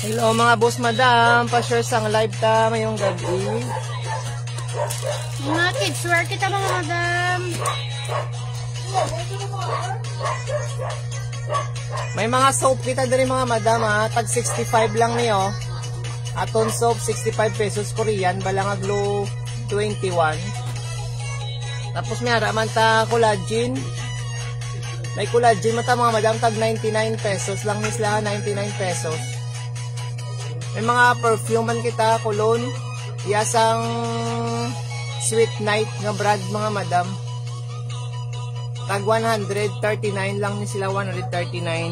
Hello mga boss madam, pa-share sang live ta ngayong gabi. Mga kids wear kita mga madam. May mga soap kita din mga madam ha, tag 65 lang niyo. Aton soap 65 pesos Korean, balang aglo 21. Tapos may haraman ta collagen. May collagen mata mga madam, tag 99 pesos lang ni sila, 99 pesos. May mga perfume man kita, cologne, yasang Sweet Night nga brand mga madam. Tag 139 lang ni sila, 139.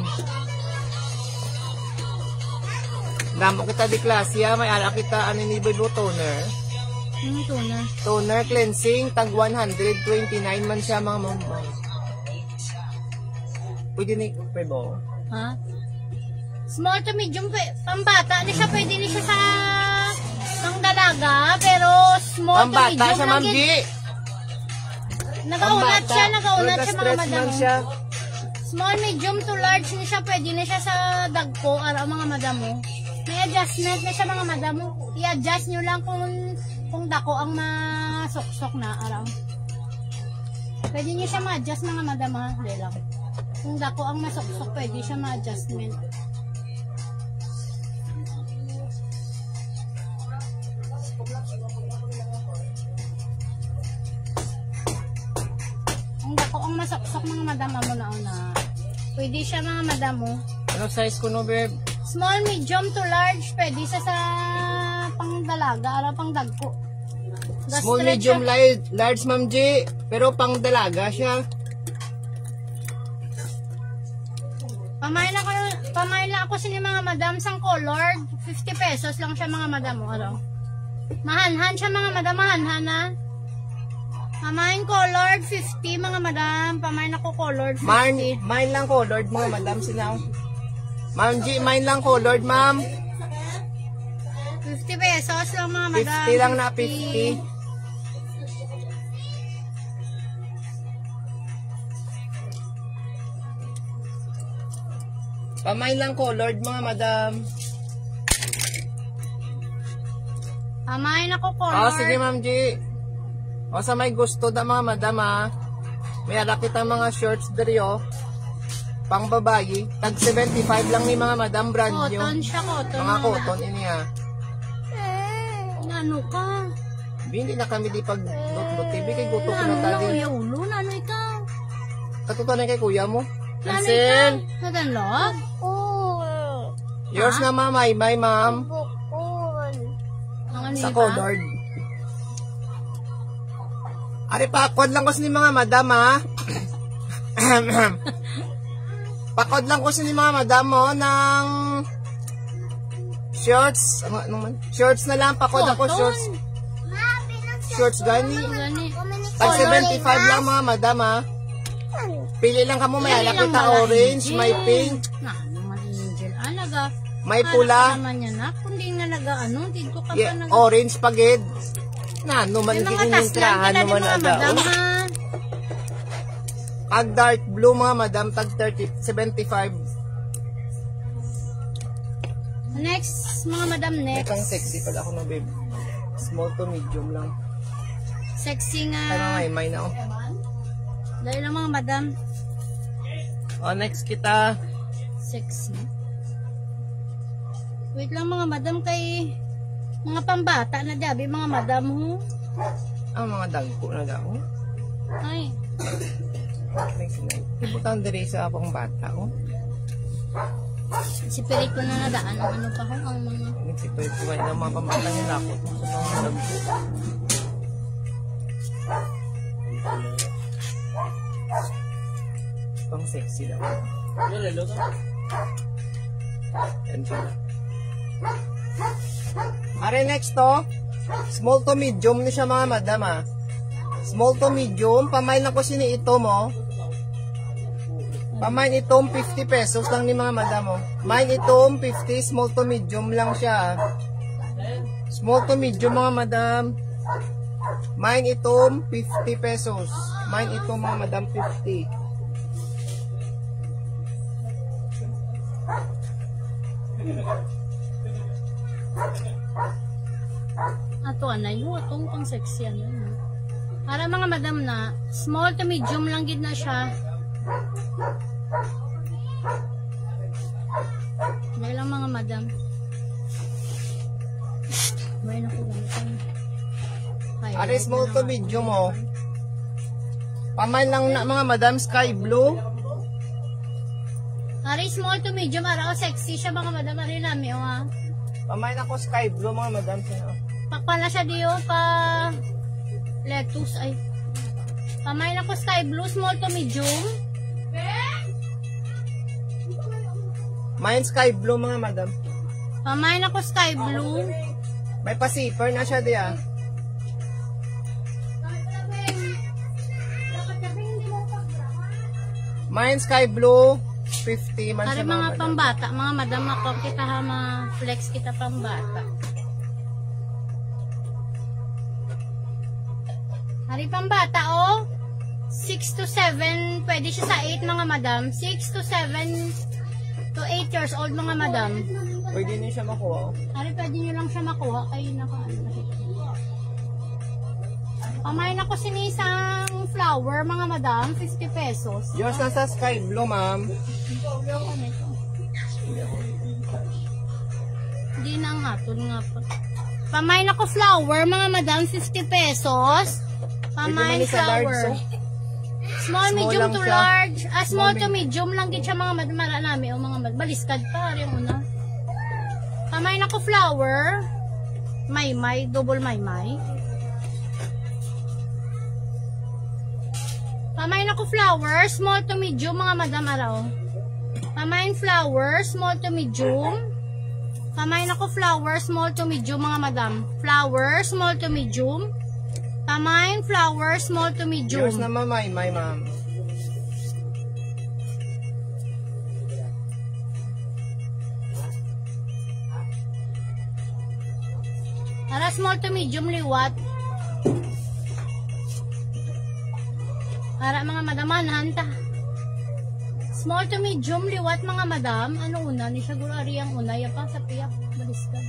Damo kita di klasya, may ala kita aniniboy toner. Toner? Toner cleansing, tag 129 man siya mga mamay. Pwede ni Pebo. Ha? Small to medium, pambata na siya, pwede na siya sa pang dalaga, pero small pambata to medium. Pambata siya, Ma'am G. Nagaunat siya mga madam. Siya. Small, medium to large na siya, pwede na siya sa dagko, araw mga madam mo. May adjustment na siya mga madam mo. I-adjust nyo lang kung dako ang masuksok na araw. Pwede nyo siya ma-adjust mga madam ha, hindi lang. Kung dako ang masuksok, pwede siya ma-adjustment. Kung dako ang masuksok mga madam mo na. Pwede siya mga madam mo. Ano size ko no, babe? Small, medium to large, pwede siya sa pang dalaga, araw pang dagko. Small, medium, large, Ma'am G. Pero pang dalaga siya. Pamain na ako sa mga madam sang colored. 50 pesos lang siya mga madam mo. Ano? Mahanhan siya mga madam. Mahanhan na. Pamain colored 50 mga madam. Pamain ako colored 50. Mine lang colored mga madam sila. Ma'am G, mine lang colored ma'am. 50 pesos lang mga madam. 50 lang na 50. Pamain lang colored mga madam. Pamain ako colored. Oh, sige Ma'am G. O sa may gusto da mga madam ha. May ala kita mga shorts diri oh. Pang babayi. Tag 75 lang ni mga madam, brand new. Cotton siya, cotton. Mga cotton ini ha. Ano ka? Hindi na kami di pag lot TV kay gusto ko na tali. Kuya ulo, nano ikaw? Katutunan kay kuya mo. Nano Ansel. ikaw? Nadanlog? Yours na mamay, my ma'am. Ang ano Sa iba? colored. Ari pakod lang ko sa ni mga madam ha. Pakod lang ko sa ni mga madam mo ng shorts. Ano man? Shorts na lang pakod ako shorts. Shorts gani. Tag 75 lang mga madam ha. Pili lang kamo, may ala kita orange, may pink. Na, naman angel. Alaga. May pula. Naman yan na. Kundi nga nag-ano, hindi ko ka pa Yeah, orange pagid. Na, numan may mga kini tas yung lang trahan kita naman mga ada. madam ha. Pag dark blue mga madam, tag 75. Next, mga madam, next. Nekang sexy pala ako no babe. Small to medium lang. Sexy nga. Ay, may na, oh. Dahil lang mga madam. O, next kita. Sexy. Wait lang mga madam kay mga pambata na dabi mga madam ho. Mga dagko na daw. Ay. Ibutan diri sa pang bata, oh. Si Perik ko na nadaan. Ano pa ho ang mga... Nagsipalit ko kayo ng mga pambata nila ako. Sa mga dagko. Pang sexy daw. Yan siya. Are next to, small to medium ni siya mga madam ah. Small to medium, pamain ako sini ito mo. Pamain itong 50 pesos lang ni mga madam oh. Main itong 50, small to medium lang siya ah. Small to medium mga madam. Main itong 50 pesos. Main itong mga madam 50. Ato anay ho, atong pang sexy ano. Para mga madam na, small to medium lang gid na siya. Dahil lang mga madam. May naku ganito. Are small to medium mo. Pamain lang na mga madam sky blue. Ari small to medium, ara sexy siya mga madam. Ari nami o ha. Pamain ako sky blue mga madam. Pakpala siya diyo pa lettuce ay. Pamain ako sky blue, small to medium. Main sky blue mga madam. Pamain ako sky blue. May pa-zipper na siya diya. Main sky blue 50 man Ari siya mga madam. pambata, mga madam ako kita ha ma-flex kita pambata. Ari pambata oh. 6 to 7, pwede siya sa 8 mga madam. 6 to 7 to 8 years old mga madam. Pwede niyo siya makuha. Ari pwede nyo lang siya makuha kay pamain ako sinisang flower mga madam, 50 pesos. Diyos nasa sky blue ma'am. Hindi na ang hatol nga pa. Pamain ako flower mga madam, 50 pesos. Pamain Pwede man isa large, flower. oh. Small, medium lang to siya. large. Small to medium lang din siya mga madam. Mara namin o mga madam. Baliskad pa rin una. Pamain ako flower. Maymay, double maymay. Pamain ako flower, small to medium mga madam araw. Pamain flower, small to medium. Pamain ako flower, small to medium mga madam. Flower, small to medium. Pamain flower, small to medium. Diyos na mamay ma'am. Para small to medium liwat. Para mga madamanan ta. Small to medium liwat mga madam. Ano una? Ni siguro ari ang una. Ya pa sa piyak. Baliskad.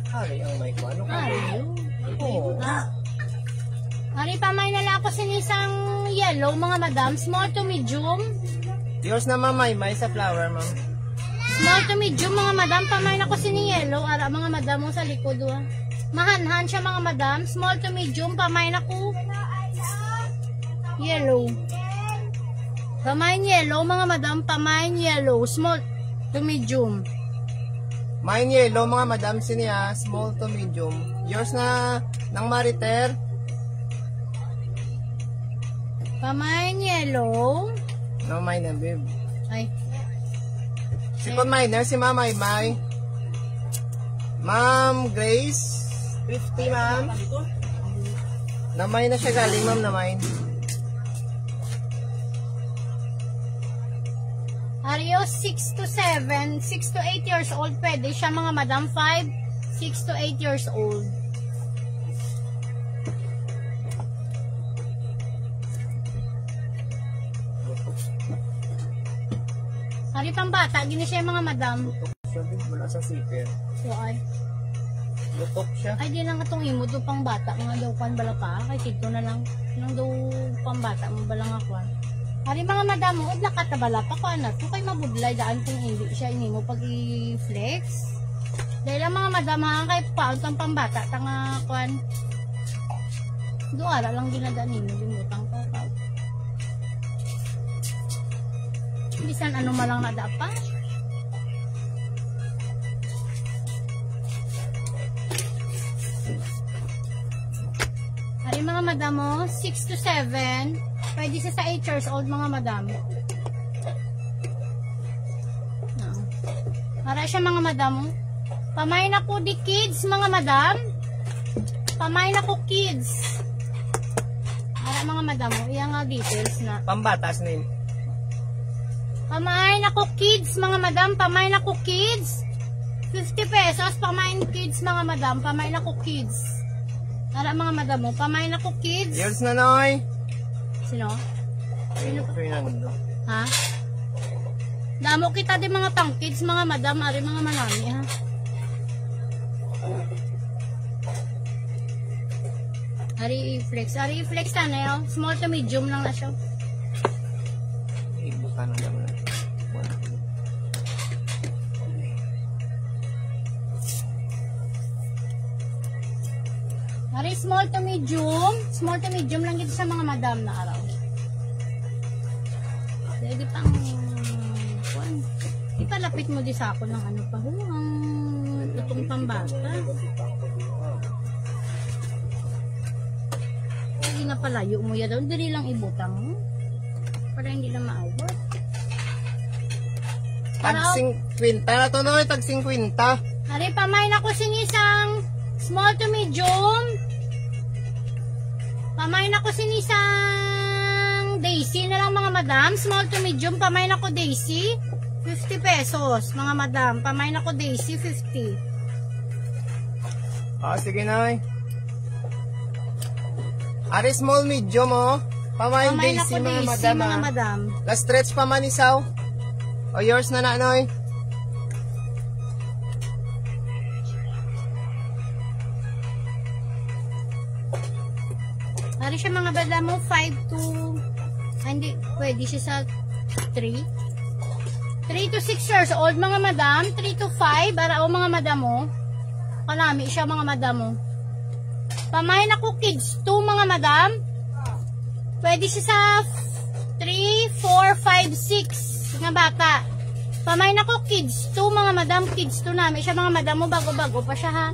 Hari ang may ko. Ano ka? Ari yun. Oo. Ah. Ari pamay na lang ako sinisang yellow mga madam. Small to medium. Diyos na mamay sa flower ma'am. Small to medium mga madam. Pamay na ako sini yellow. Ara mga madam mo sa likod. Mahanhan siya mga madam. Small to medium. Pamay na ko. Yellow. Pamain yellow mga madam, pamain yellow, small to medium. Main yellow mga madam siniya, small to medium. Yours na ng Mariter. Pamain yellow. No, mine na babe. Ay. Second minor si Ma'am Maymay. Ma'am Grace, 50 ma'am. Namay na siya galing ma'am, namay. Ario 6 to 7, 6 to 8 years old pwede siya mga madam 5, 6 to 8 years old. Ari pang bata, gini siya mga madam. Sabi, wala sa zipper. So ay. Lutok siya. Ay, di lang itong imo do pang bata. Mga daw kwan bala pa. Kay tito na lang. Nang daw pang bata mo bala nga kwan. Hari mga madam mo, udla ka tabala pa ko na. Kung kay mabudlay daan kung hindi siya ini mo pag i-flex. Dahil ang mga madam ang kay paon tang pambata tanga kwan. Duara lang ginadaan nimo limutang ko ka. Bisan ano malang nadapa. Hari mga madam mo, 6 to 7. Pwede siya sa 8 years old mga madam. Para siya mga madam mo. Pamay na ko di kids mga madam. Pamay na ko kids. Para mga madam mo, iyan nga details na. Pambatas na yun. Pamay na ko kids mga madam. Pamay na ko kids. 50 pesos. Pamay na kids mga madam. Pamay na ko kids. Para mga madam mo, pamay na ko kids. Years na noy. Sino? Sino pa? Fernando. Ha? Damo kita di mga pang kids, mga madam, ari mga manami ha. Ari i-flex na yun. Small to medium lang na siya. Baka na naman. Ari small to medium lang dito sa mga madam na araw. Di pang kuan. Ipalapit mo di sa ako ng ano pa ho, ang itong pambata. Hindi na palayo mo ya daw, dili lang ibutang mo. Para hindi na maawat. Tag 50 na to noy, tag 50. Ari pamay na ko sinisang small to medium. Pamay na ko sinisang Daisy na lang mga madam. Small to medium, pamay na ko Daisy. 50 pesos mga madam. Pamay na ko Daisy, 50. Sige na. Ari small medium oh. Pamay Pamay na Daisy ko mga Daisy madam. mga madam. Last stretch pa man isaw. O yours na na noy. Ari siya mga madam mo 5 to hindi, pwede siya sa 3 to 6 years old mga madam. 3 to 5 para o mga madam mo. Kalami siya mga madam mo. Pamay na ko kids 2 mga madam. Pwede siya sa 3, 4, 5, 6 nga bata. Pamay na ko kids 2 mga madam. Kids 2 namin siya mga madam mo. Bago-bago pa siya ha.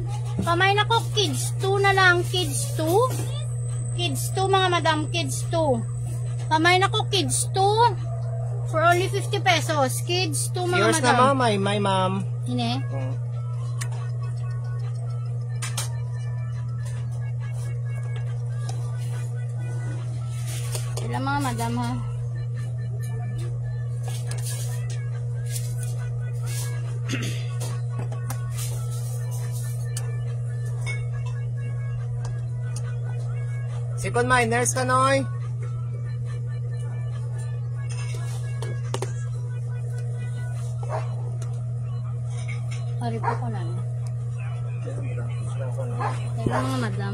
Pamay na ko kids 2 na lang. Kids 2. Kids 2 mga madam, kids 2. Pamay na ko kids 2 for only 50 pesos. Kids 2 mga Yours madam. na mamay, my ma'am. Hine. Sila mga madam ha. Second minors ka noy. Pari po ko lang. Sila mga madam.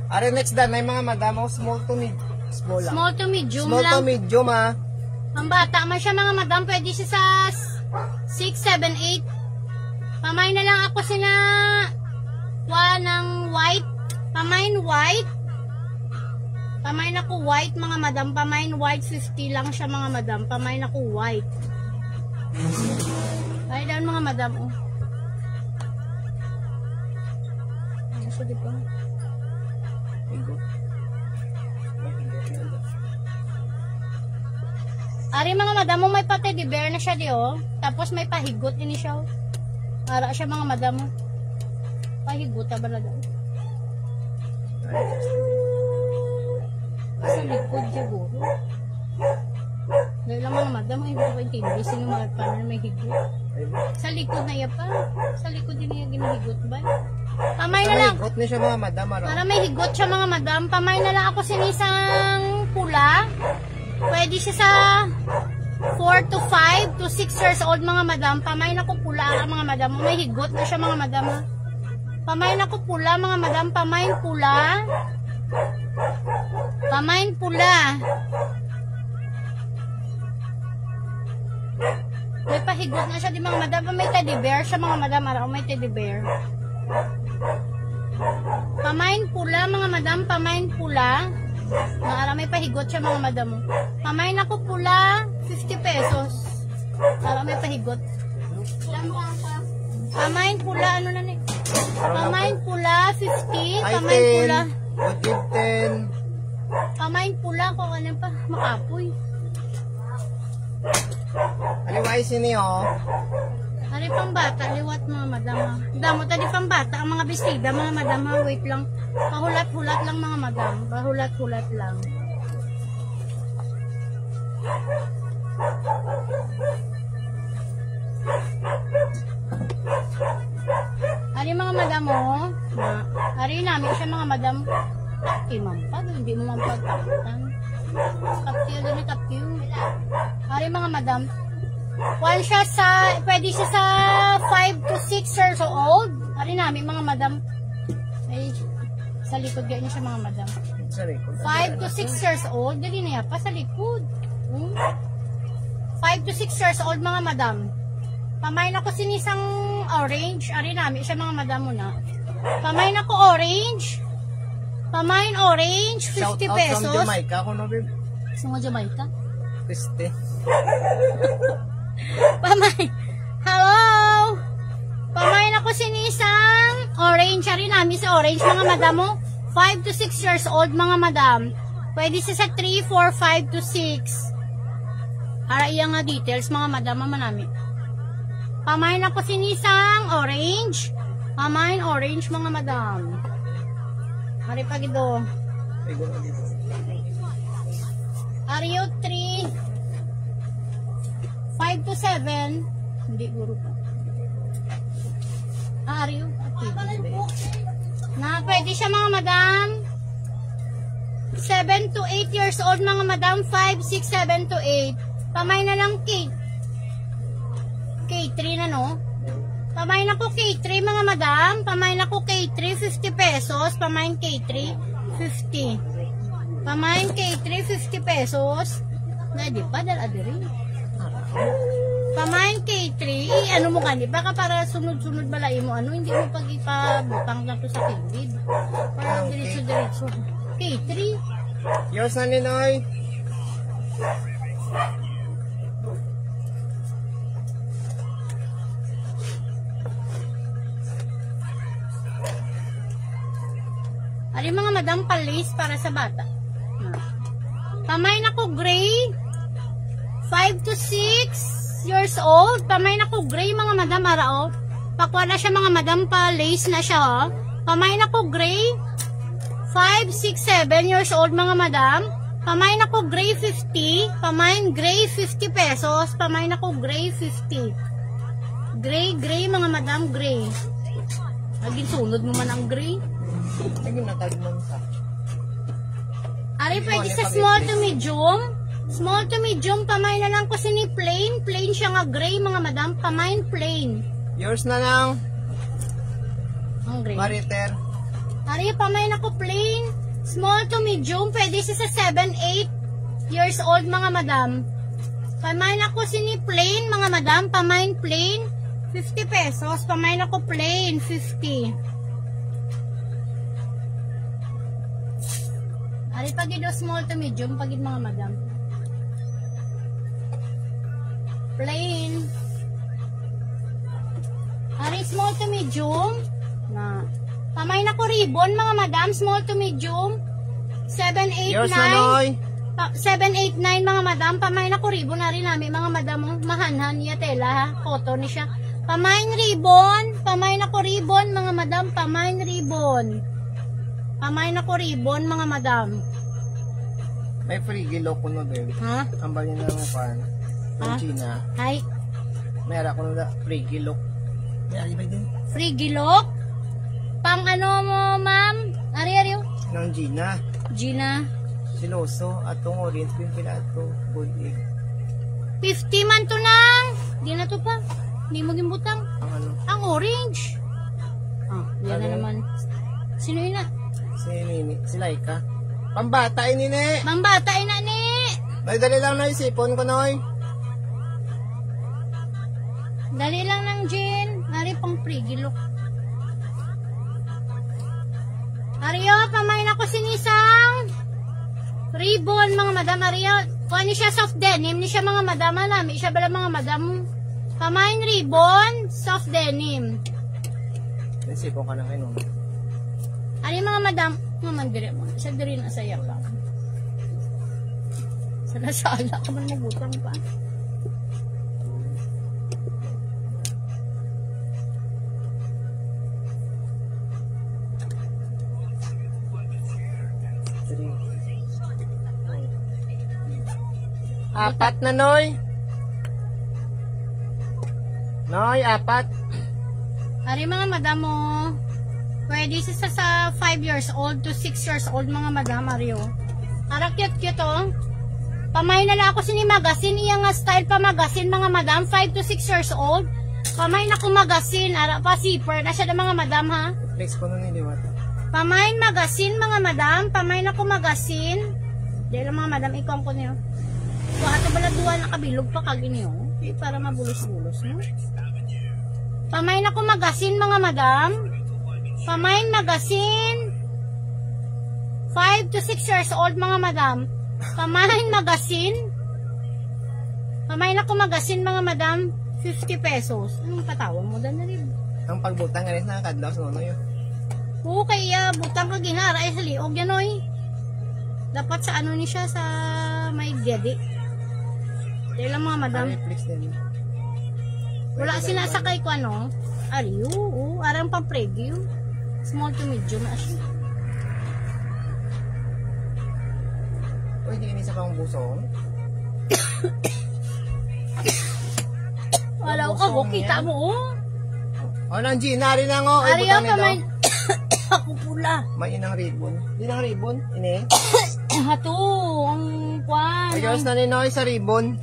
Ari next dan, may mga madam oh, small to medium. Small lang. Small to medium Small to lang. medium ha. Ang bata man siya mga madam, pwede siya sa 6, 7, 8. Pamay na lang ako sina ng white. Pamain white. Pamain ako white mga madam. Pamain white 50 lang siya mga madam. Pamain ako white. Ay doon mga madam oh. Ano siya dito? Ari mga madam mo, may pa-teddy bear na siya di oh. Tapos may pahigot ini siya oh. Para siya mga madam mo. Pahigot ba na daw? Sa likod siguro. Dahil lang mga madam, hindi ko intindi. Sino mga paano na may higot? Sa likod na iya pa. Sa likod din niya ginahigot ba? Pamay na lang. Higot na siya mga madam. Para may higot siya mga madam. Pamay na lang ako sinisang pula. Pwede siya sa 4 to 5 to 6 years old mga madam. Pamay na ko pula mga madam. May higot na siya mga madam. Ha? Pamay na ko pula mga madam. Pamay pula. Pamay pula. May pahigot na siya di mga madam. May teddy bear siya mga madam. Araw may teddy bear. Pamay pula mga madam. Pamay pula. Araw may pahigot siya mga madam. Pamay na ko pula 50 pesos. Araw may pahigot. Pamay pula ano na ni? Pamay pula 50. Pamay pula. Would give 10. Pamay pula ko ano pa makapoy. Aliwaisin niyo. Ari pang bata, liwat mga madam. Damo tadi pang bata ang mga bestida mga madam. Wait lang. Pahulat-hulat lang mga madam. Pahulat-hulat lang. Ari mga madam oh. Ari namin siya mga madam. Imampag, hindi mo mampagtakutan. Kaptiyo doon kaptiyo. Ari mga madam. One siya sa, pwede siya sa 5 to 6 years old. Ari namin mga madam. Ay, sa likod ganyan siya mga madam. 5 to 6 years old. Dali na yan pa sa likod. 5 to 6 years old mga madam. Pamay na ko sinisang orange. Ari namin siya mga madam muna. Pamay na ko orange. Pamain orange, 50 pesos. Shout out from Jamaica ko no, babe. Sa mga Jamaica? Kriste. Pamay. Hello! Pamain ako sinisang orange. Ari namin sa orange mga madam mo. 5 to 6 years old mga madam. Pwede siya sa 3, 4, 5 to 6. Para iya nga details mga madam mama namin. Pamain ako sinisang orange. Pamain orange mga madam. Hari pagi do. Ariyo 3 5 to 7. Hindi guro pa. Ariyo. Na pwede siya mga madam. 7 to 8 years old mga madam. 5, 6, 7 to 8. Pamay na lang cake. K3 na no. Pamain ako K3 mga madam. Pamain ako K3 50 pesos. Pamain K3 50. Pamain K3 50 pesos. Na di pa dala diri. Pamain K3 ano mo kani baka para sunod-sunod balay mo ano hindi mo pag ipabutang na to sa kilid. Para diretso-diretso. K3. Yours na Ninoy. Ari mga madam palis para sa bata. Pamain ako gray. 5 to 6 years old. Pamain ako gray mga madam arao. Pakwa na siya mga madam pa lace na siya oh. Pamain ako gray. 5, 6, 7 years old mga madam. Pamain ako gray 50. Pamain gray 50 pesos. Pamain ako gray 50. Gray mga madam gray. Agin sunod mo man ang gray. Ari pwede sa small to medium. Small to medium, pamain na lang ko sini plain. Plain siya nga gray mga madam. Pamain plain. Yours na lang. Ang gray. Mariter. Ari pamain ako plain. Small to medium, pwede siya sa 7, 8 years old mga madam. Pamain ako sini plain mga madam. Pamain plain. 50 pesos. Pamain ako plain. 50. Ari pagid do small to medium pagid mga madam. Plain. Ari small to medium na. Pamay na ko ribbon mga madam, small to medium. 7, 8, Yours 9. na Noy. 7, 8, 9 mga madam. Pamay na ko ribbon na rin namin mga madam. Mahanhan niya tela ha. Cotton ni siya. Pamain ribbon. Pamay na ko ribbon mga madam. Pamain ribbon. Pamay na ko ribbon mga madam. May free gilo ko no din. Ha? Ang bali na ng pan. Ha? Ng China. Hay. Meron ko na free gilo. May ba din? Free gilok. Pang ano mo ma'am? Ari-ari. Ng Gina. Gina. Siloso. Atong orange pin pila ato. Gold egg. 50 man to nang. Di na to pa. Hindi mo gimbutang. Ang ano? Ang orange. Ah, yan na Ano? naman. Sino yun na? Si Nini. Si Laika. Pambata ini ni. Mambata ina ni. Dali lang na isipon ko noy. Dali lang ng gin. Ari pang prigilo. Ariyo, pamain ako sinisang. Ribbon, mga madam. Ariyo, kung ano siya soft denim, ni siya mga madam. Alami siya bala mga madam. Pamain ribbon, soft denim. Isipon ka na kayo. Ari mga madam, mamandire mo. Isa diri na saya ka. Sala-sala ka man magutang pa. Apat na noy. Noy, apat. Ari mga madam mo, pwede siya sa 5 years old to 6 years old mga madam, Ario. Ara cute oh. Pamay na lang ako sini magasin, iya nga style pa magasin mga madam, 5 to 6 years old. Pamay na ko magasin, ara pa zipper na siya na mga madam ha. Flex ko na niliwata. Pamay magasin mga madam, pamay na ko magasin. Dahil mga madam, ikaw ko niyo. Ato bala duwa nakabilog pa kagini oh. Para mabulos-bulos no. Pamay na ko magasin mga madam. Pamain magasin 5 to 6 years old mga madam. Pamain magasin. Pamain na ko magasin mga madam 50 pesos. Anong patawag mo dan na rin? Ang pagbutang nga rin nakakadlaw sa nono yun. Oo, kaya butang ka ginara ay sa liog yan oy. Dapat sa ano ni siya sa may gedi. Dahil lang mga madam. Flex din. Wala sinasakay ko ano. Ariyo, arang pang preview. Small to medium na siya. Pwede ini sa pang busong. Wala ko, kita mo oh. O nang Gina rin lang o. Ariyo pa may ako pula. May inang ribbon. Inang ribbon? Ini? Hato, ang kwan. Ayos na ni Noy sa ribbon.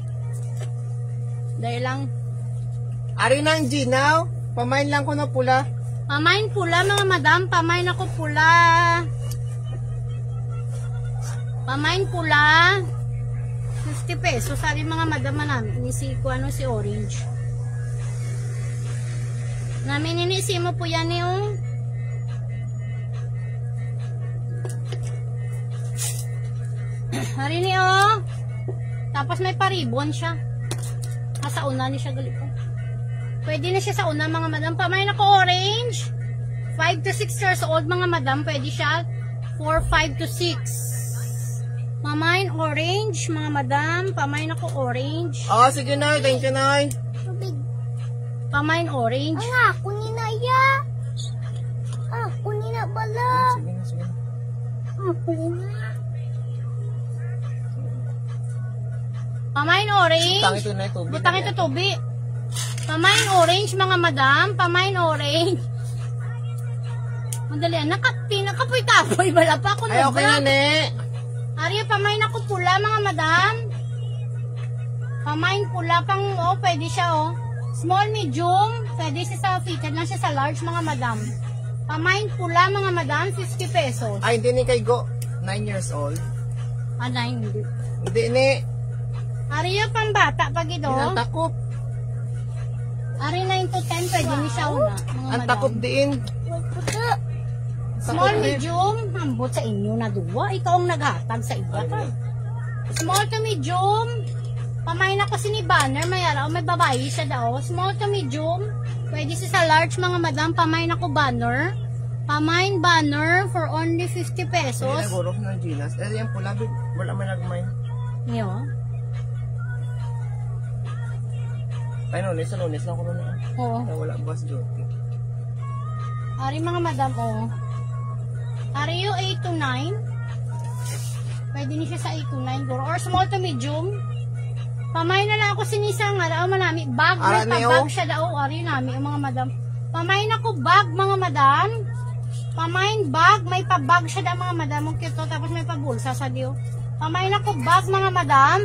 Dahil lang. Ari nang Gina. Pamain lang ko na pula. Pamain pula mga madam, pamain ako pula. Pamain pula. 50 pesos. Sabi mga madam namin, inisi ko ano si orange. Namin inisi mo po yan yung hari ni oh. Tapos may paribon siya. Sa una ni siya gali po. Pwede na siya sa una mga madam. Pamain ako orange. 5 to 6 years old mga madam. Pwede siya for 5 to 6. Pamain orange mga madam. Pamain ako orange. Oo, sige Noy. Thank you Noy. Pamain orange. Ang ako ni Naya. Ako ni na bala. Sige na, sige na. Ako ni na. Pamain orange. Butang ito na tubig. Butang ito tubi. Pamain orange mga madam. Pamain orange. Madali yan. Nakapoy-kapoy. Wala pa ako Ay, okay na ne. Arya, pamain ako pula mga madam. Pamain pula pang, oh, pwede siya, oh. Small, medium. Pwede siya sa fitted lang siya sa large mga madam. Pamain pula mga madam, 50 pesos. Ay, hindi ni kay Go. 9 years old. Ano, hindi. Hindi ni. Arya, pang bata pag ito. Ang takop. Arya, 9 to 10, pwede ni siya una. Mga Ang madam. takop diin. Puta. Small, medium, hambot sa inyo na duwa. Ikaw ang naghatag sa iba ka. Small to medium. Pamain ako si ni Banner. May araw, may babae siya daw. Small to medium. Pwede siya sa large mga madam. Pamain ako Banner. Pamain Banner for only 50 Sige pesos. na, gurok ng Ginas. Eh, yung pula, wala man nagmay. Yo. Ay, sa lunes lang ko na. Oo. Wala bukas duty. Ari mga madam, oh. Ari yung 8 to 9. Pwede niya siya sa 8 to 9. Or small to medium. Pamain na lang ako sinisang araw manami. Bag, may pa-bag siya daw. Ari nami, mga madam. Pamain ako bag, mga madam. Pamain bag, may pa-bag siya daw, mga madam. Ang cute to, tapos may pa-bulsa sa diyo. Pamain ako bag, mga madam.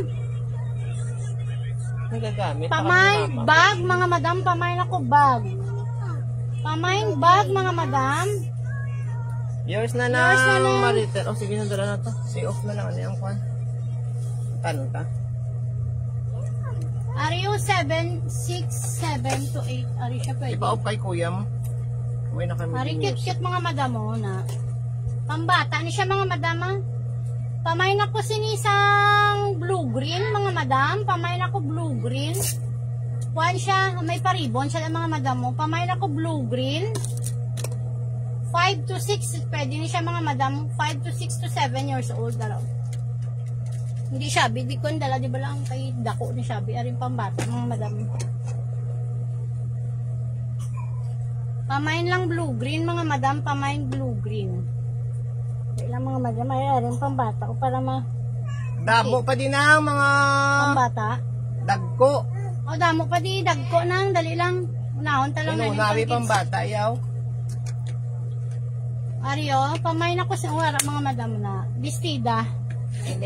Nagagamit. Pamain bag, mga madam. Pamain ako bag. Pamain bag, mga madam. Yours na Yours na ng lang. Maritel. Oh, sige, nadala na to. Say off na lang. Ano yung kwan? Tanong ka? Are you 7, 6, 7 to 8? Are siya pwede? Ipa-off kay kuya mo. Uwi na kami. Are din yours. cute-cute mga madam mo na. Pambata ni siya mga madam ha. Pamain ako sinisang blue-green mga madam. Pamain ako blue-green. Kuhan siya, may paribon siya mga madam mo. Pamain ako blue-green. 5 to 6, pwede ni siya mga madam. 5 to 6 to 7 years old dalaw. Hindi Shabi, di ko dala, di ba lang kay dako ni Shabi. Aring pambata mga madam. Pamain lang blue-green mga madam. Pamain blue-green. Ilang mga madam ay aring pambata o para Damo pa din ang mga pambata. dagko. O damo pa di dagko nang dali lang. Unahon ta lang na Inunawi pang bata, yaw. Aryo, pamain ako sa wala mga madam na bestida.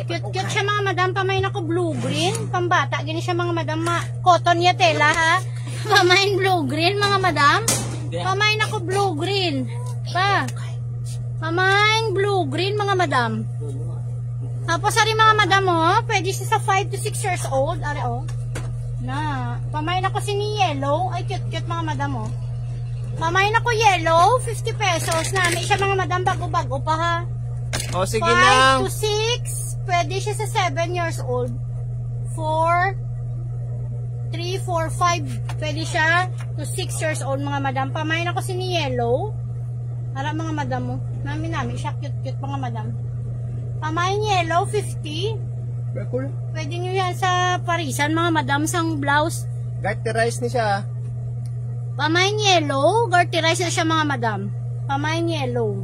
Cute siya mga madam, pamain ako blue-green. Pambata, gini siya mga madam. Cotton ya tela ha. Pamain blue-green mga madam. Pamain ako blue-green. Pa. Pamain blue-green mga madam. Tapos ari mga madam oh, pwede siya sa 5 to 6 years old. Ari oh. Na, pamain ako si ni yellow. Ay cute mga madam oh. Pamain ako yellow, 50 pesos. Nami siya mga madam, bago-bago pa ha. O, sige 5 lang. to 6, pwede siya sa 7 years old. 4, 3, 4, 5, pwede siya to 6 years old mga madam. Pamain ako si ni yellow. Para mga madam mo. Nami siya, cute mga madam. Pamain yellow, 50. Pwede nyo yan sa parisan mga madam, sang blouse. Garterize ni siya. Pamain yellow, garterize na siya mga madam. Pamain yellow.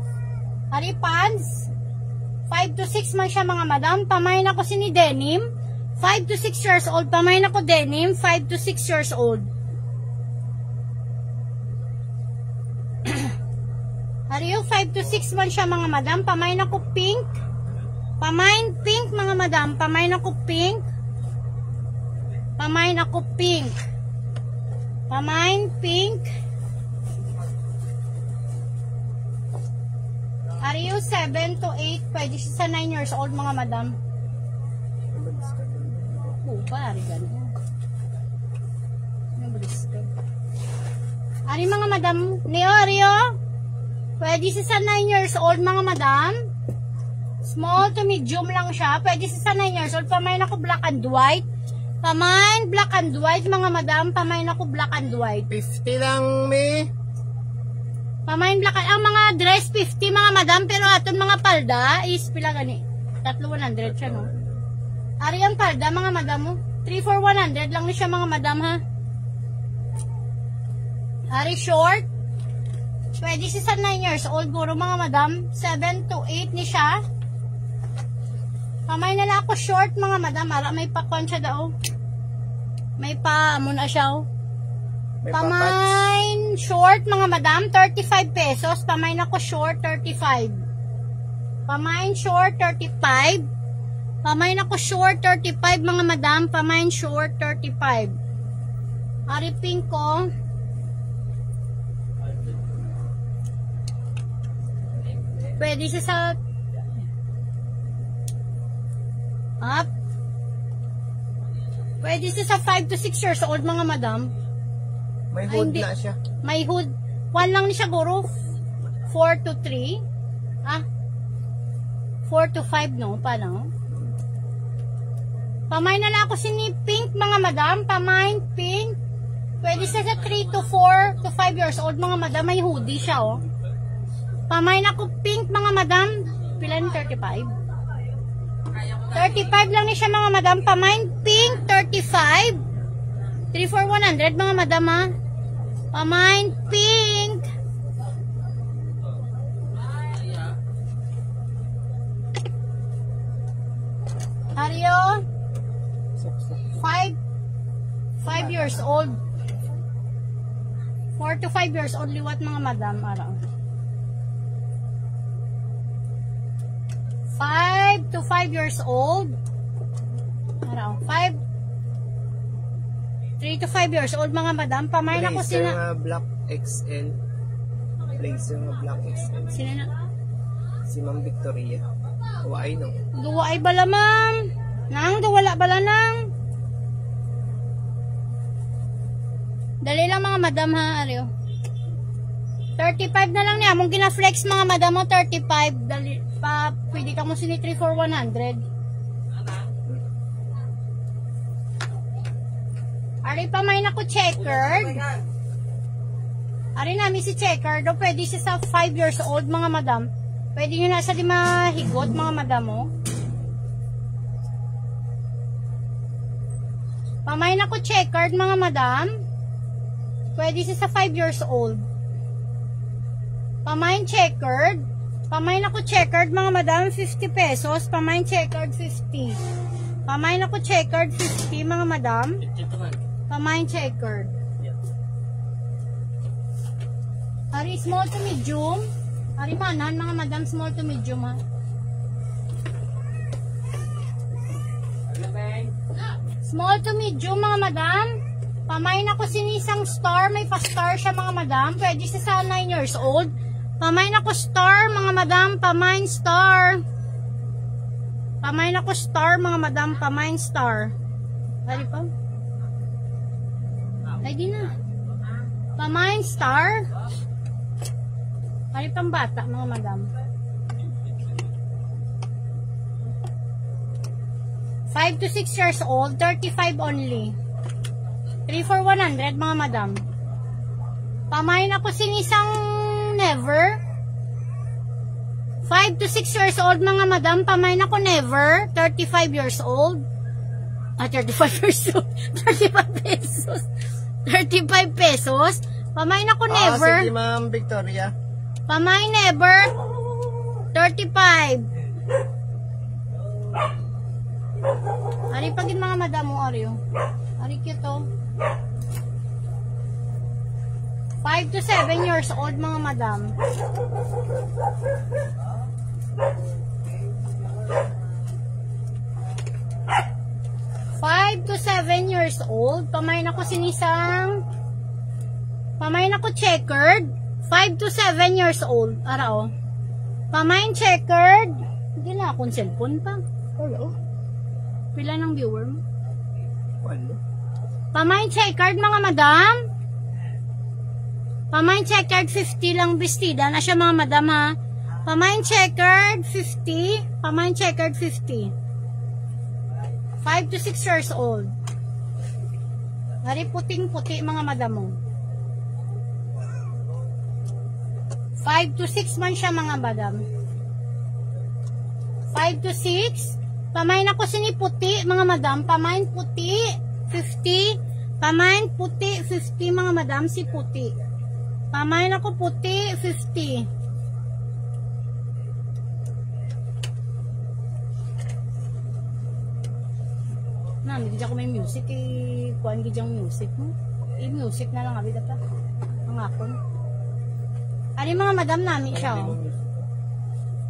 Hari pants, 5 to 6 man siya mga madam. Pamain ako si ni denim, 5 to 6 years old. Pamain ako denim, 5 to 6 years old. Hari yung 5 to 6 man siya mga madam. Pamain ako pink. Pamain pink mga madam. Pamain ako pink. Pamain ako pink. Pamain pink. Are you 7 to 8? Pwede siya sa 9 years old mga madam. Ari ganun. Ari mga madam. Rio. Pwede siya sa 9 years old mga madam. Small to medium lang siya. Pwede siya sa 9 years old. Pamain ako black and white. Pamain black and white mga madam. Pamain ako black and white. 50 lang, me. Pamain black and... Ang mga dress 50 mga madam. Pero aton mga palda is pila gani. 3,100 siya no. Ari ang palda mga madam mo. 3,400 lang ni siya mga madam ha. Ari short. Pwede siya sa 9 years old. Guro mga madam. 7 to 8 ni siya. Pamay na lang ako short mga madam. Ara may pakwan siya daw. May pa muna siya oh. May Pamain short mga madam. 35 pesos. Pamay na ako short 35. Pamain short 35. Pamain ako short 35 mga madam. Pamain short 35. Ari pink ko. Pwede siya sa up. Pwede siya sa 5 to 6 years old mga madam. May Ay, hood hindi. na siya. May hood. 1 lang ni siya guro. 4 to 3. 4 to 5 no. Paano? Pamain na lang ako si ni pink mga madam. Pamain pink. Pwede siya sa 3 to 4 to 5 years old mga madam. May hoodie siya oh. Pamain ako pink mga madam. Pila ni 35? 35 lang ni siya mga madam. Pamain pink 35. 3,400 mga madam ha. Pamain pink. Aryo 5 years old. 4 to 5 years old liwat mga madam. Araw. 5 to 5 years old. Araw. 5 3 to 5 years old mga madam. Pamain ako Blazer sina... nga Black XL. Blazer nga Black XL. Sina na? Si Ma'am Victoria. Huwag no. Duwa ay bala ma'am. Nang, wala bala nang. Dali lang mga madam ha, Aryo. 35 na lang niya. Mong gina-flex mga madam mo, 35. Dali, pwede ka mo sini 3 for 100. Ari pa may naku checkered. Ari namin si checkered. O pwede siya sa 5 years old mga madam. Pwede nyo na sa di mahigot mga madam mo. Pamay naku checkered mga madam. Pwede siya sa 5 years old. Pamain checkered. Pamain ako checkered mga madam, 50 pesos. Pamain checkered, 50. Pamain ako checkered, 50 mga madam. Pamain checkered. Ari small to medium. Ari manan mga madam, small to medium ha. Small to medium mga madam. Pamain ako sinisang star. May pa-star siya mga madam. Pwede siya sa 9 years old. Pamain ako star mga madam. Pamain star. Pamain ako star mga madam. Pamain star. Pwede pa? Ay di na. Pamain star. Pwede pang bata mga madam. 5 to 6 years old. 35 only. 3 for 100 mga madam. Pamain ako sinisang never. 5 to 6 years old mga madam. Pamain ako never. 35 years old. 35 years old. 35 pesos. 35 pesos. Pamain ako never. Sige Ma'am Victoria. Pamain never. 35. Ari pagin mga madam mo, Aryo. Ari kito. 5 to 7 years old mga madam. Five to 7 years old. Pamain ako sinisang. Pamain ako checkered. 5 to 7 years old. Ara o. Pamain checkered. Hindi na akong cellphone pa. Hello. Pila ng viewer mo? Walo. Pamain checkered mga madam. Pamain checkered 50 lang bestida na siya mga madam ha. Pamain checkered 50. Pamain checkered 50. 5 to 6 years old. Hari puting-puti mga madam mo. 5 to 6 man siya mga madam. 5 to 6. Pamain ako sini puti mga madam. Pamain puti 50. Pamain puti 50 mga madam si puti. Pamain ako puti 50. Nami gid ako may music kuan gid yung music mo. I-music na lang abi data. Ang akon. Ani mga madam nami siya oh.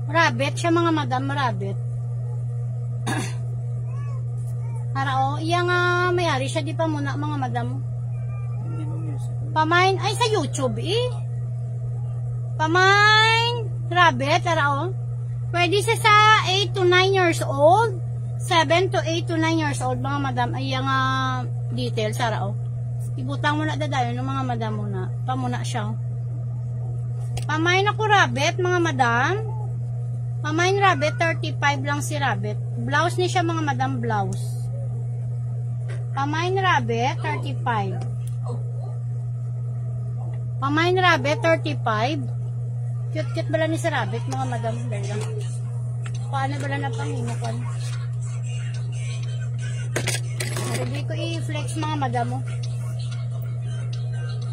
Rabbit siya mga madam, rabbit. Para oh, iya nga mayari siya di pa muna mga madam. Hindi mo music. Pamain ay sa YouTube Pamain rabbit para oh. Pwede siya sa 8 to 9 years old. 7 to 8 to 9 years old mga madam ay nga details sara oh. Ibutang mo na dadayon ng mga madam mo na. Pamuna siya. Pamain ako rabbit mga madam. Pamain rabbit 35 lang si rabbit. Blouse ni siya mga madam blouse. Pamain rabbit 35. Pamain rabbit 35. Cute-cute bala ni si rabbit mga madam. Paano bala na panginukan? Hindi ko i-flex mga madam mo.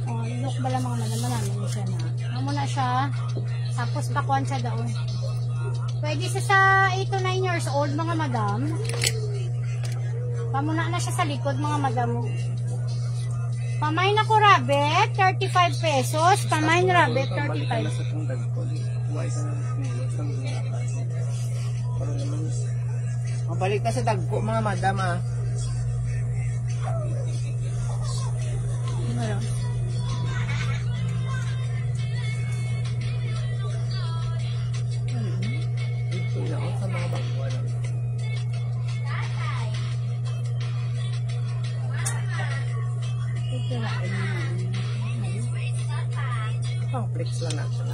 Oh, look bala mga madam. Manami siya na. Amo na siya. Tapos pakuan siya daon. Pwede siya sa 8 to 9 years old mga madam. Pamuna na siya sa likod mga madam mo. Pamain ako rabbit 35 pesos. Pamain rabbit 35. Mabalik ka sa dagko mga madam ah. Meron. Ito na ako sa mga baguan. Pang flex lang natin.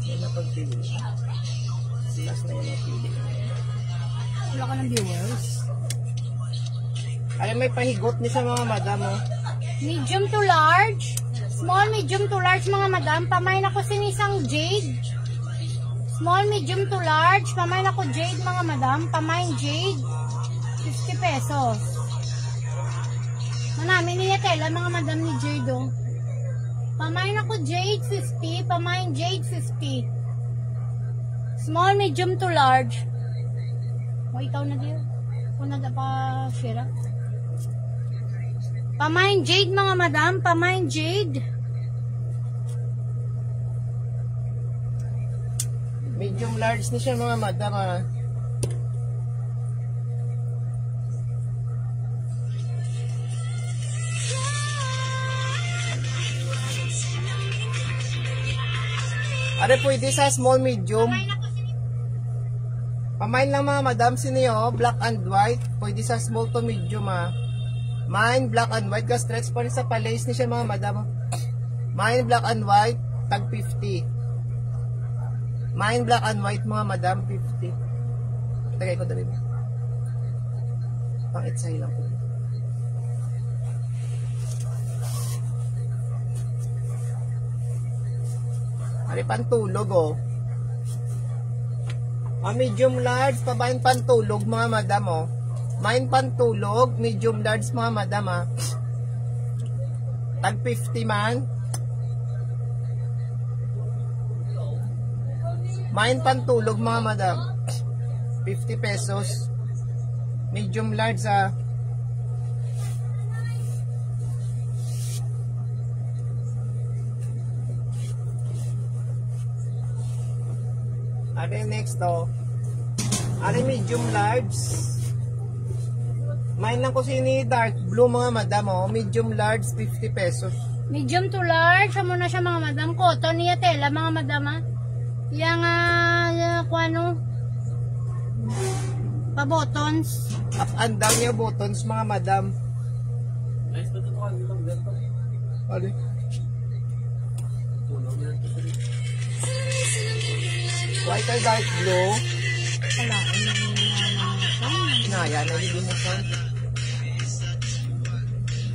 Yan na pagpili. Last na yan napili. Wala ka ng viewers. Ay, may pahigot ni sa mga madam, oh. Medium to large. Small, medium to large, mga madam. Pamain ako sinisang jade. Small, medium to large. Pamain ako jade, mga madam. Pamain jade. 50 pesos. Manami niya tela, mga madam ni jade, oh. Pamain ako jade, 50. Pamain jade, 50. Small, medium to large. O, ikaw na diyo. Kung nagpa-share. Pamain jade, mga madam. Pamain jade. Medium large ni siya mga madam, ah. Are pwede sa small medium. Pamain lang mga madam siniyo, black and white. Pwede sa small to medium, ah. Mine black and white ka stretch pa rin sa palace ni siya mga madam. Mine black and white tag 50. Mine black and white mga madam 50. Tagay ko dali. Pangit sa ilang ko. Ari pantulog, oh. Medium large pabain pantulog mga madam, oh. Mine pantulog, medium large mga madam, ah. Tag 50 man. Mine pantulog mga madam. 50 pesos. Medium large, ah. Are next, oh. Are medium large. Mine lang ko sini dark blue mga madam, oh. Medium large 50 pesos. Medium to large. Amo na siya mga madam. Cotton niya tela mga madam, ah. Yang kuano pa buttons. Up and down yung buttons mga madam. Nice pa ito ka dito dito. Ali. White or dark blue. Wala. Naya na hindi mo sa.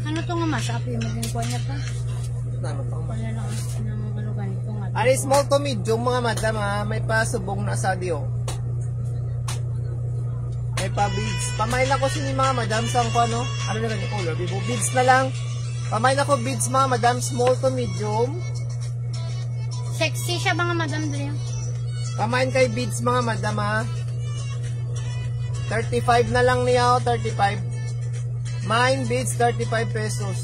Ano to nga masap yung maging kuha niya pa? Ano pang Wala lang ng ano ganito nga. Ari small to medium mga madam, ah. May pasubong na sa dio. May pa beads. Pamain ako sini mga madam sa ko ano? Ano na ganyan color? Bibo beads na lang. Pamain ako beads mga madam, small to medium. Sexy siya mga madam din. Pamain kay beads mga madam, ah. 35 na lang niya, oh, 35. Mine beads 35 pesos.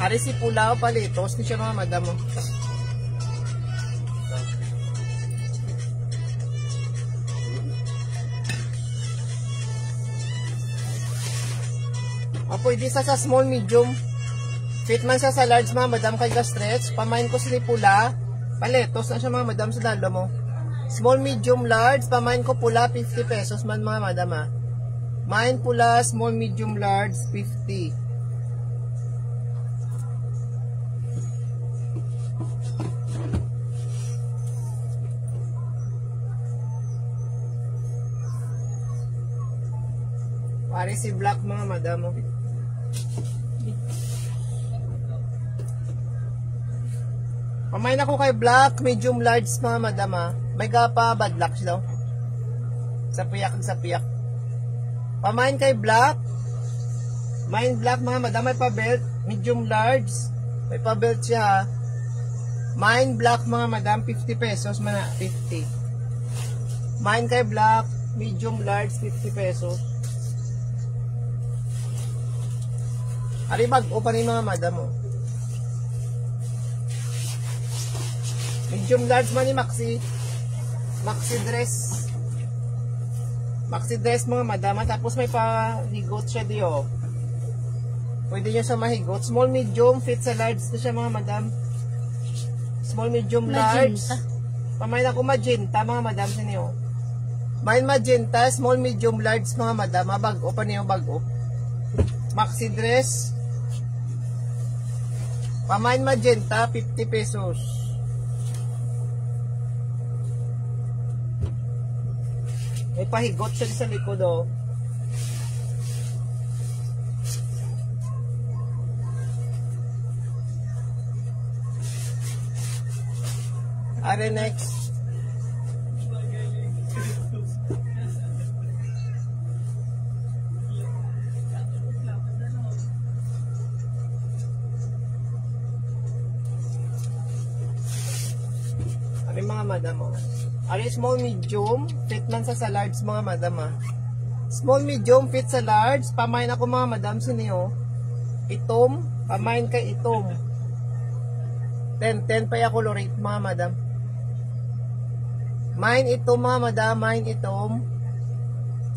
Ari si pula o palitos ni siya mga madam, oh. Pwede sa small medium. Fit man siya sa large mga madam kay ga-stretch. Pamain ko sini pula. Paletos na siya mga madam sa dalo mo. Small, medium, large. Pamain ko pula 50 pesos man mga madam, ah. Main pula, small, medium, large 50. Pare si black mga madam, oh. Pamain ako kay black, medium, large mga madam, ah. May gapa badlak siya daw. Sa piyak. Pamain kay black. Main black mga madam, may pa belt, medium, large. May pa belt siya, ah. Main black mga madam, 50 pesos man, 50. Main kay black, medium, large, 50 pesos. Ari bag-o pa rin mga madam, oh. Medium large man ni Maxi. Maxi dress. Maxi dress mga madam. Tapos may pahigot siya diyo. Pwede nyo sa mahigot. Small, medium, fit sa large na siya mga madam. Small, medium, large. Magenta. Pamain ako magenta mga madam sa niyo. Main magenta, small, medium, large mga madam. Bago pa niyo, bago. Maxi dress. Pamain magenta, 50 pesos. May pahigot siya sa likod, oh. Are next. Are mga madam, oh. Are small, medium, fit man sa large mga madam, ah. Small, medium, fit sa large. Pamain ako mga madam siniyo. Itom, pamain kay itom. 10 pa yung colorate mga madam. Mine itom mga madam, mine itom.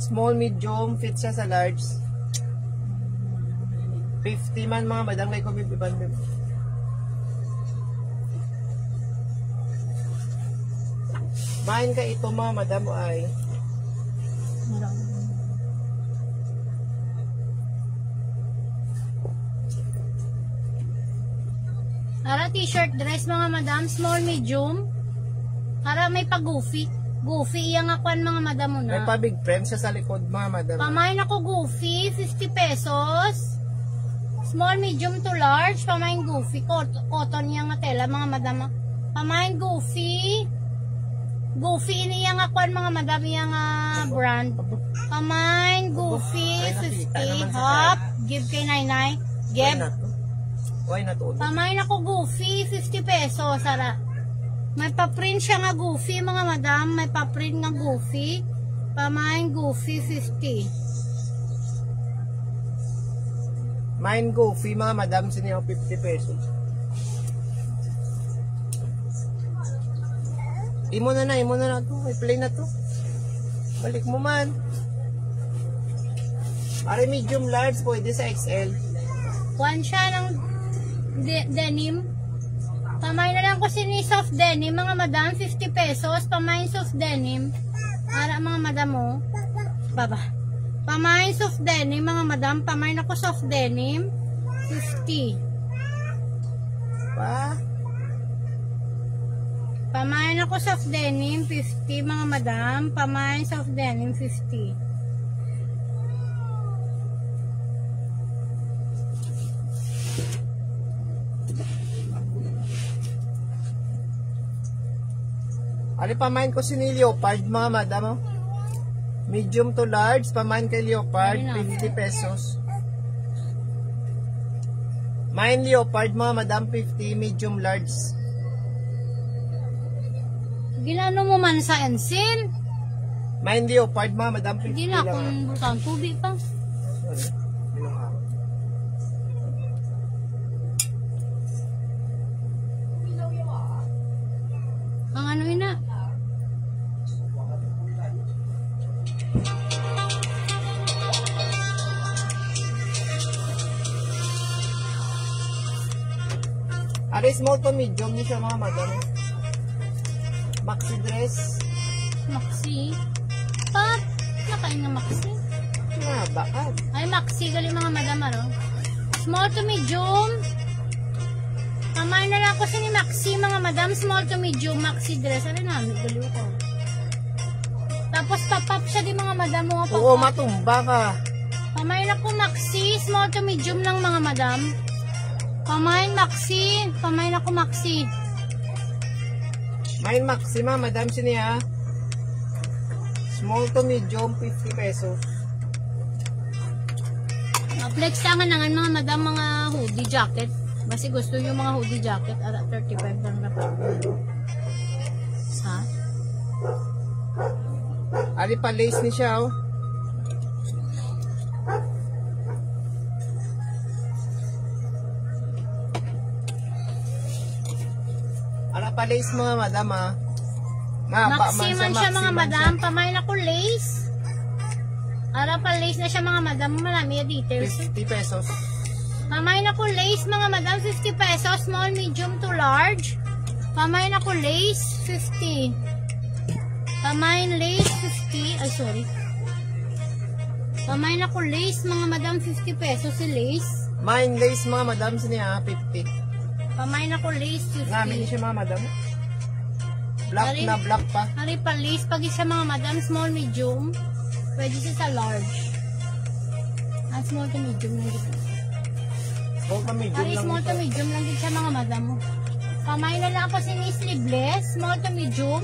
Small, medium, fit siya sa large. 50 man mga madam, kay ko bibiban. Mine ka itom mga madam ay. Para t-shirt dress mga madam, small, medium. Para may pa-goofy. Goofy iyang akuan mga madam mo May na. pa big friend siya sa likod mga madam. Pamain ako goofy, 50 pesos. Small, medium to large, pamain goofy. Cotton yang nga tela mga madam. Pamain goofy. Goofy ini yang akuan mga madam yang brand. Pamain goofy, 50. Hop, give kay Nainay. Give. Why not all? Pamain ako goofy, 50 pesos. Sara. May pa-print siya nga goofy mga madam. May pa-print nga goofy. Pamain goofy, 50. Mine goofy mga madam siniyo 50 pesos. Imo na to. May play na to. Balik mo man. Are medium large pwede sa XL. Kuhan siya ng denim. Pamain na lang ko sini soft denim mga madam, 50 pesos. Pamain soft denim. Ara mga madam mo. Baba. Pamain soft denim mga madam. Pamain ako soft denim, 50. Pa? Pamain ako soft denim, 50 mga madam. Pamain soft denim, 50. Ali pamain ko si leopard mga madam. Medium to large, pamain kay leopard, 50 pesos. Mine leopard mga madam, 50, medium large. Ginano mo man sa ensil? Mine leopard mga madam, 50 Hindi na lang. kung butang tubig pa. Sorry. Binuha. Ang ano ina? Are small to medium ni siya mga madam. Maxi dress. Maxi. Pap, nakain nga maxi. Nga, bakad. Ay, maxi gali mga madam ano. Small to medium. Kamay na lang ko sa ni maxi mga madam. Small to medium maxi dress. Ano namin, gali ko. Tapos papap siya di mga madam mga papap. Oo, matumba ka. Kamay na ko maxi. Small to medium lang mga madam. Kamay maxi. Kamay na ko maxi. Mine maxi mga madam siniya. Small to medium, 50 pesos. Flex tangan nangan mga madam mga hoodie jacket. Basi gusto nyo mga hoodie jacket. Ara 35 lang na pa. Ha? Ali pa lace ni siya oh. Ala pa lace mga madam ah. Maxi man siya mga madam. Pamain ako lace. Ara pa lace na siya mga madam. Marami yung details. 50 pesos. Pamain ako lace mga madam. 50 pesos. Small, medium to large. Pamain ako lace. 50. Pamain lace. 50. Ay, sorry. Pamain ako lace mga madam. 50 pesos si lace. Mine lace mga madam niya 50. Pamain ako lace. 50. Namin siya mga madam. Black Ari- na black pa. Hari pa lace. Pag isa mga madam. Small, medium. Pwede siya sa large. Small to medium lang dito. Small to medium Hari lang. small to medium lang dito siya mga madam. Pamain na lang ako si sleeveless. Small to medium.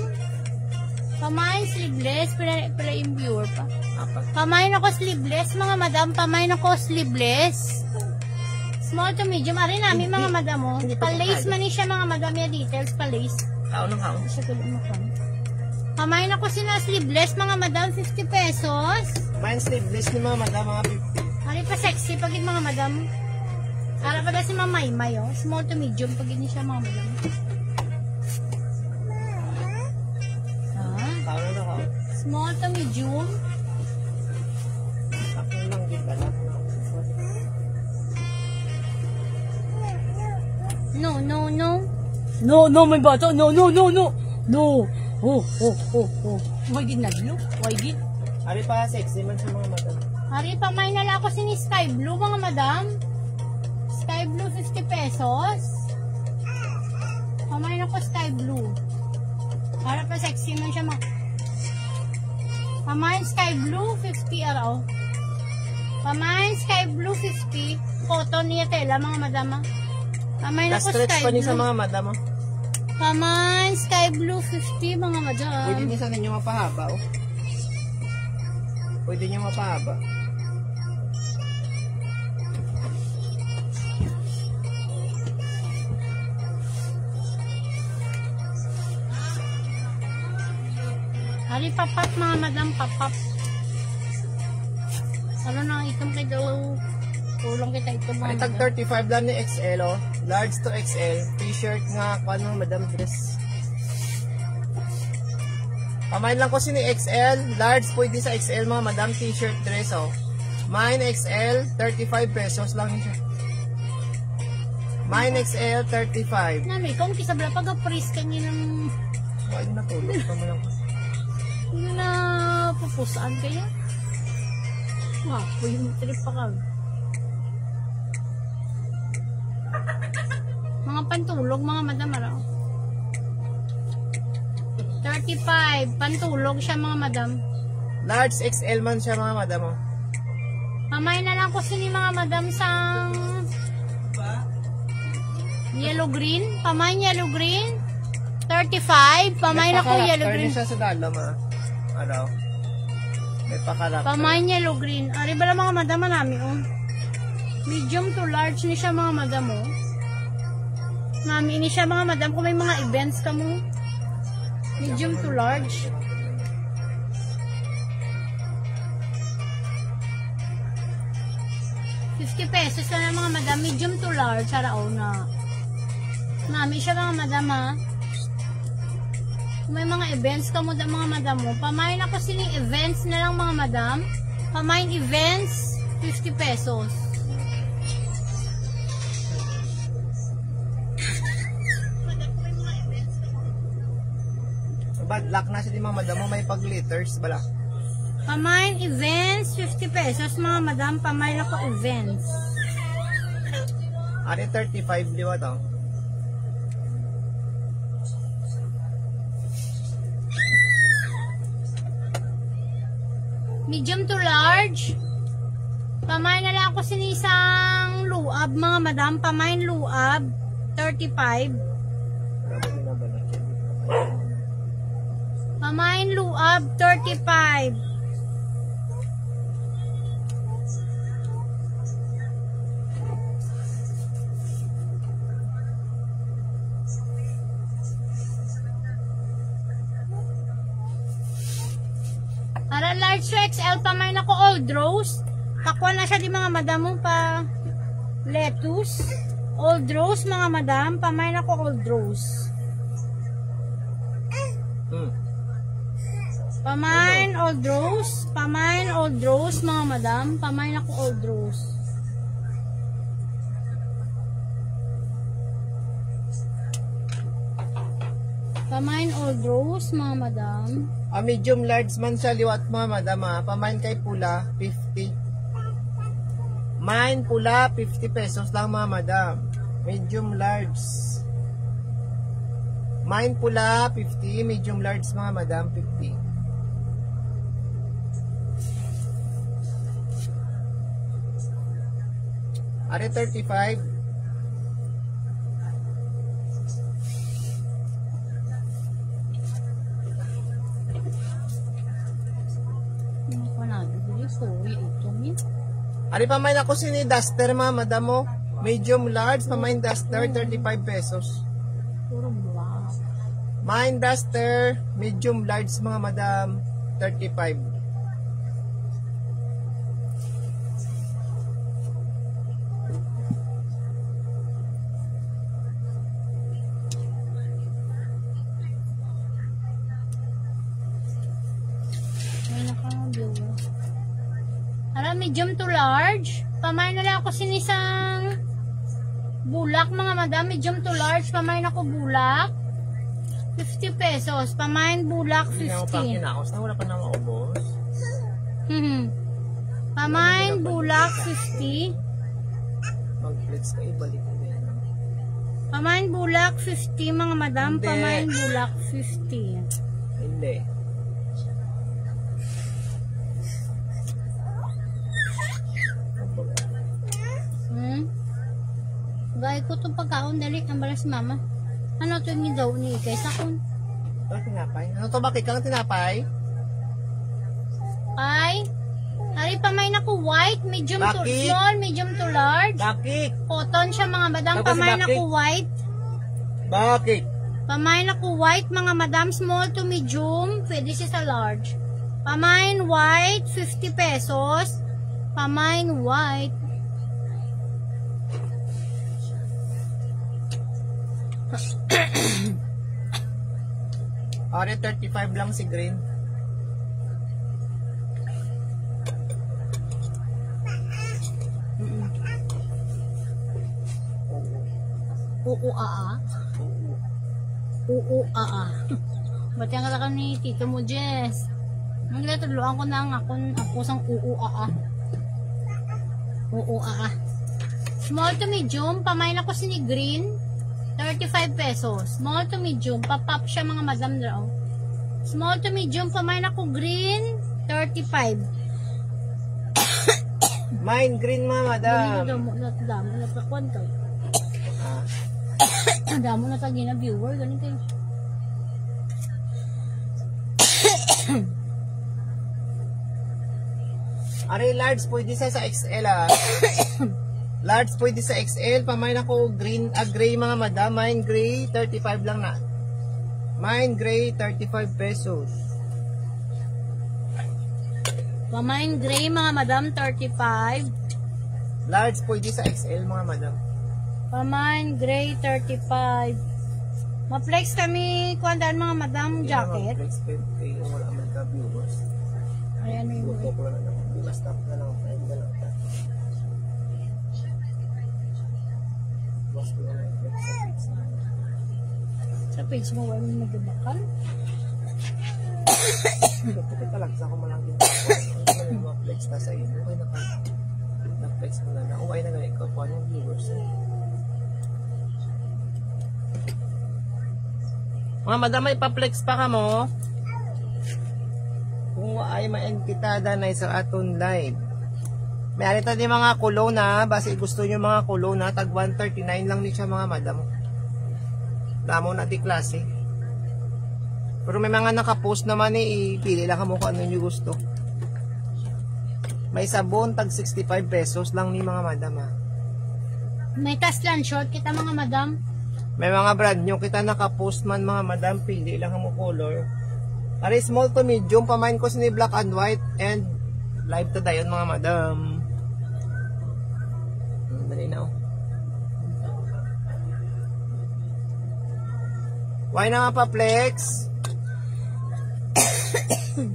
Pamain sleeveless. Pero impure pa. Apat. Pamain ako sleeveless mga madam. Pamain ako sleeveless. Small to medium. Ari namin mga madam mo. Hindi pa Pa-lace kaya. man ni siya mga madam. Yung details pa-lace. Kaon ng kaon. Hindi siya tuloy mo kan. Pamain ako si sleeveless mga madam. 50 pesos. Mine sleeveless ni mga madam mga 50. Ari pa sexy pagid mga madam. Ara pa si mamay-may oh. Small to medium pagid ni siya mga madam. Kaon na kaon. Small to medium. Ako lang din pala. No, no, no. No, no, may bata. No, no, no, no. No. Oh, oh, oh, oh. Why gid naglo? Why gid? Ari pa sexy man sa mga madam. Ari pa may nala ako si sky blue mga madam. Sky blue 50 pesos. Pamain ako sky blue. Para pa sexy man siya mga. Pamain sky blue 50 araw. Pamain sky blue 50. Cotton niya tela mga madam. Pamain ako Na-stretch sky pa niya sa blue. mga madam. Oh. Pamain sky blue 50 mga madam. Pwede niya sa ninyo mapahaba. Oh. Pwede niya mapahaba. Hari papat mga madam papap. Ano na ikam kay daw tulong kita ito mga Ay, tag madam. 35 lang ni XL, oh. Large to XL. T-shirt nga, paano madam dress. Pamain lang ko si ni XL. Large, pwede sa XL mga madam. T-shirt dress, oh. Mine XL, 35 pesos lang siya. Mine XL, 35. Nanoy, kung kisabla pag-apris kanya ng Why na tulog pa mo lang. yun na pupusaan kaya. Wow, yung trip pa ka. Mga pantulog, mga madam, araw. 35, pantulog siya mga madam. Large XL man siya mga madam, oh. Mamay na lang ko sini mga madam sang yellow green. Pamay yellow green. 35. Pamay na ko yellow green. May siya sa dalam, ah. Araw. May pakarakter. Pamay yellow green. Ari ba lang mga madam namin oh. Medium to large ni siya mga madam oh. Mami ini siya mga madam kung may mga events ka mo. Medium to large. ₱50 na mga madam, medium to large, sarao na. Mami siya mga madam ha. Kung may mga events ka mo da mga madam mo, pamain ako sining events na lang mga madam. Pamain events, ₱50. Bad luck na siya di mga madam mo. May pag-glitters, bala. Pamain events, ₱50 mga madam. Pamain ako events. Ari 35, di ba to? Medium to large. Pamain na lang ako sinisang luab mga madam. Pamain luab, 35. Pamain luab, 35. Para large to XL, pamain ako old rose. Pakwa na siya di mga madam mo pa lettuce. Old rose mga madam, pamain ako old rose. Pamain Old Rose. Pamain Old Rose, mga madam. Pamain ako Old Rose. Pamain Old Rose, mga madam. Medium large man siya liwat mga madam ha. Pamain kay pula, 50. Mine pula, 50 pesos lang mga madam. Medium large. Mine pula, 50. Medium large mga madam, 50. Are 35. Ano pa natin? Ari pamain ako sini duster mga madam mo. Medium large, pamain duster, 35 pesos. Puro black. Mine duster, medium large mga madam, 35. May naka-viewer. Ara, medium to large. Pamain na lang ako sinisang bulak, mga madam. Medium to large. Pamain ako bulak. 50 pesos. Pamain bulak, Hindi na ako 50. pakinaos na wala pa na maubos. Pamain bulak, 50. Mag-flex ka, ibalik mo din. Pamain bulak, 50, mga madam. Hindi. Pamain bulak, 50. Hindi. Gaya ko itong pagkaon, dali, ang balas mama. Ano ito yung daw ni Ikay sa kun? Ito, tinapay. Ano to, bakit ka ng tinapay? Ay, hari pamain ako white, medium to Bakit? small, medium to large. Bakit? Cotton siya, mga madam. Tapos Pamain bakit? ako white. Bakit? Pamain ako white, mga madam. Small to medium, pwede siya sa large. Pamain white, 50 pesos. Pamain white. Are 35 lang si green. Aa. Ba't yung kalakan ni Tito mo, Jess? Naglatuluan ko na ang akong aa. Small to medium, pamain ako si ni green. 35 pesos. Small to medium. Papap siya, mga madam daw. Small to medium. Pamain ako green. 35. Mine green mga madam. Damo na pakwan ka. Ah, Damo na tagi na viewer. Ganun kayo. are large pwede sa XL ah. Large pwede sa XL. Pamain ako green, gray mga madam. Mine gray, 35 lang na. Mine gray, 35 pesos. Pamain gray, mga madam. 35. Large pwede sa XL mga madam. Pamain gray, 35. Ma-flex kami, kuandaan mga madam, jacket. Flex pay, wala man ka viewers. Ayan yung Buto ko lang naman. Basta na lang. Ayun na lang. Boss ko na lang. Flex sa flex na. sa page mo, wala mo nagabakal. Buti talagsa ko malang ginagawa. Ano yung mga flex na sa iyo? Okay na ka. Na-flex mo na na. Okay na gawin ko. Kung anong viewers eh. Mga madam, may pa-flex pa ka mo. Kung ay ma-end kita danay sa aton live. May alita din mga kulo na. Basi gusto nyo mga kulo na. Tag 139 lang ni siya mga madam. Damo na di klase. Pero may mga nakapost naman eh. Pili lang mo kung ano nyo gusto. May sabon. Tag 65 pesos lang ni mga madam ha. May taslan short kita mga madam. May mga brand nyo kita nakapost man mga madam. Pili lang mo color. Ari small to medium. Pamain ko ni black and white. And live to dayon mga madam. Dali na oh. Why na nga pa flex? Sige,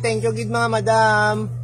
thank you, gid mga madam.